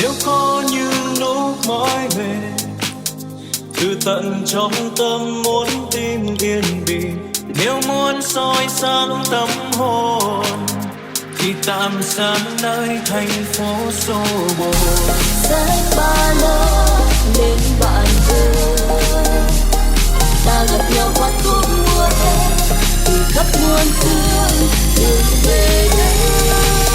Nếu có những lúc mỏi mệt, từ tận trong tâm muốn tim yên bình, nếu muốn soi sáng tâm hồn thì tạm gian nơi thành phố xô bồ. Sách ba lớp nên bạn ơi, ta gặp nhau qua khúc mùa hè từ khắp muôn phương đường về đây.